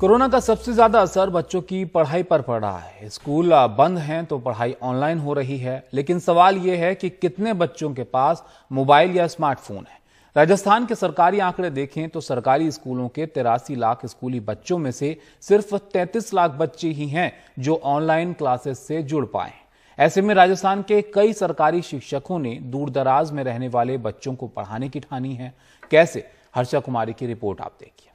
Corona का सबसे ज्यादा असर बच्चों की पढ़ाई पर पड़ रहा है। स्कूल बंद हैं तो पढ़ाई ऑनलाइन हो रही है, लेकिन सवाल यह है कि कितने बच्चों के पास मोबाइल या स्मार्टफोन है। राजस्थान के सरकारी आंकड़े देखें तो सरकारी स्कूलों के 83 लाख स्कूली बच्चों में से सिर्फ 33 लाख बच्चे ही हैं जो ऑनलाइन क्लासेस से जुड़ पाए। ऐसे में राजस्थान के कई सरकारी शिक्षकों ने दूर दराज में रहने वाले बच्चों को पढ़ाने की ठानी है। कैसे, हर्षा कुमारी की रिपोर्ट आप देखिए।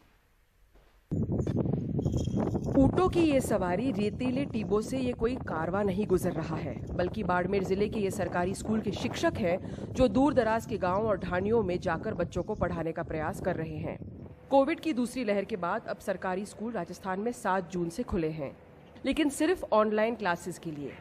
ऊँटों की ये सवारी रेतीले टीबों से ये कोई कारवां नहीं गुजर रहा है, बल्कि बाड़मेर जिले के ये सरकारी स्कूल के शिक्षक हैं जो दूर दराज के गांव और ढाणियों में जाकर बच्चों को पढ़ाने का प्रयास कर रहे हैं। कोविड की दूसरी लहर के बाद अब सरकारी स्कूल राजस्थान में 7 जून से खुले हैं, लेकिन सिर्फ ऑनलाइन क्लासेस के लिए,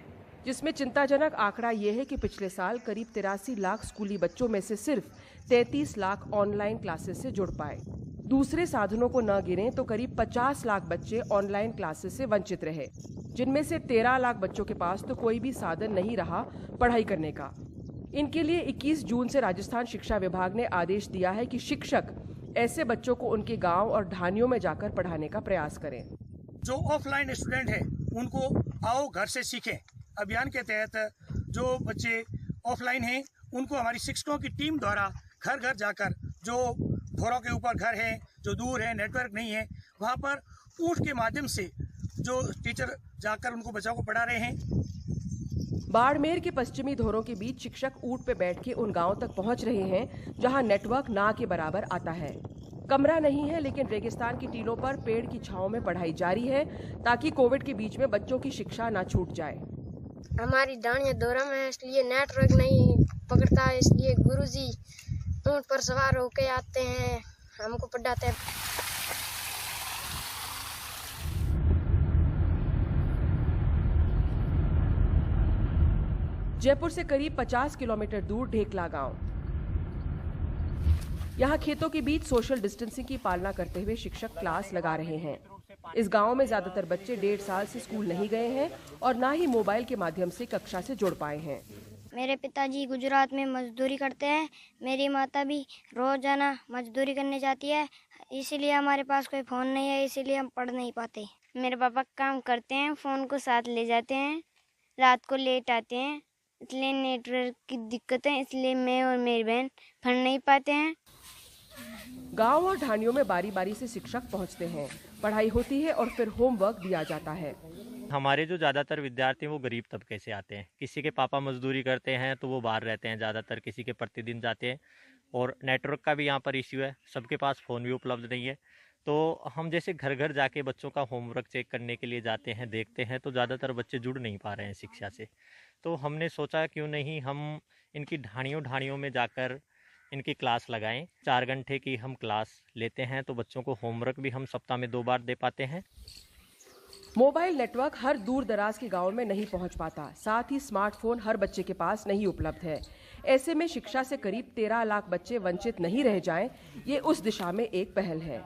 जिसमें चिंताजनक आंकड़ा ये है कि पिछले साल करीब 83 लाख स्कूली बच्चों में से सिर्फ 33 लाख ऑनलाइन क्लासेस से जुड़ पाए। दूसरे साधनों को न गिनें तो करीब 50 लाख बच्चे ऑनलाइन क्लासेस से वंचित रहे, जिनमें से 13 लाख बच्चों के पास तो कोई भी साधन नहीं रहा पढ़ाई करने का। इनके लिए 21 जून से राजस्थान शिक्षा विभाग ने आदेश दिया है कि शिक्षक ऐसे बच्चों को उनके गांव और ढाणियों में जाकर पढ़ाने का प्रयास करें। जो ऑफलाइन स्टूडेंट है उनको आओ घर से सीखें अभियान के तहत जो बच्चे ऑफलाइन हैं उनको हमारी शिक्षकों की टीम द्वारा घर घर जाकर, जो घरों के ऊपर घर है, जो दूर है, नेटवर्क नहीं है, वहाँ पर ऊँट के माध्यम से जो टीचर जाकर उनको बच्चों को पढ़ा रहे हैं। बाड़मेर के पश्चिमी धोरों के बीच शिक्षक ऊँट पे बैठ के उन गांवों तक पहुंच रहे हैं जहां नेटवर्क ना के बराबर आता है। कमरा नहीं है, लेकिन रेगिस्तान की टीलों पर पेड़ की छांव में पढ़ाई जारी है ताकि कोविड के बीच में बच्चों की शिक्षा ना छूट जाए। हमारी ढाणियाँ दोरा में, इसलिए नेटवर्क नहीं पकड़ता, इसलिए गुरुजी ऊँट पर सवार होके आते हैं, हमको पढ़ाते हैं। जयपुर से करीब 50 किलोमीटर दूर ढेकला गांव। यहां खेतों के बीच सोशल डिस्टेंसिंग की पालना करते हुए शिक्षक क्लास लगा रहे हैं। इस गांव में ज्यादातर बच्चे 1.5 साल से स्कूल नहीं गए हैं और ना ही मोबाइल के माध्यम से कक्षा से जुड़ पाए हैं। मेरे पिताजी गुजरात में मजदूरी करते हैं, मेरी माता भी रोजाना मजदूरी करने जाती है, इसीलिए हमारे पास कोई फ़ोन नहीं है, इसीलिए हम पढ़ नहीं पाते। मेरे पापा काम करते हैं, फ़ोन को साथ ले जाते हैं, रात को लेट आते हैं, इसलिए नेटवर्क की दिक्कत है, इसलिए मैं और मेरी बहन पढ़ नहीं पाते हैं। गांव और ढाणियों में बारी बारी से शिक्षक पहुंचते हैं, पढ़ाई होती है और फिर होमवर्क दिया जाता है। हमारे जो ज़्यादातर विद्यार्थी हैं वो गरीब तबके से आते हैं। किसी के पापा मजदूरी करते हैं तो वो बाहर रहते हैं ज़्यादातर, किसी के प्रतिदिन जाते हैं, और नेटवर्क का भी यहाँ पर इश्यू है, सबके पास फ़ोन भी उपलब्ध नहीं है। तो हम जैसे घर घर जाके बच्चों का होमवर्क चेक करने के लिए जाते हैं, देखते हैं, तो ज़्यादातर बच्चे जुड़ नहीं पा रहे हैं शिक्षा से। तो हमने सोचा क्यों नहीं हम इनकी ढाणियों में जाकर इनकी क्लास लगाएं। 4 घंटे की हम क्लास लेते हैं, तो बच्चों को होमवर्क भी हम सप्ताह में 2 बार दे पाते हैं। मोबाइल नेटवर्क हर दूर दराज के गांव में नहीं पहुंच पाता, साथ ही स्मार्टफोन हर बच्चे के पास नहीं उपलब्ध है। ऐसे में शिक्षा से करीब 13 लाख बच्चे वंचित नहीं रह जाएं, ये उस दिशा में एक पहल है।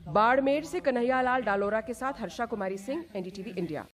बाड़मेर से कन्हैयालाल डालोरा के साथ हर्षा कुमारी सिंह, एनडीटीवी इंडिया।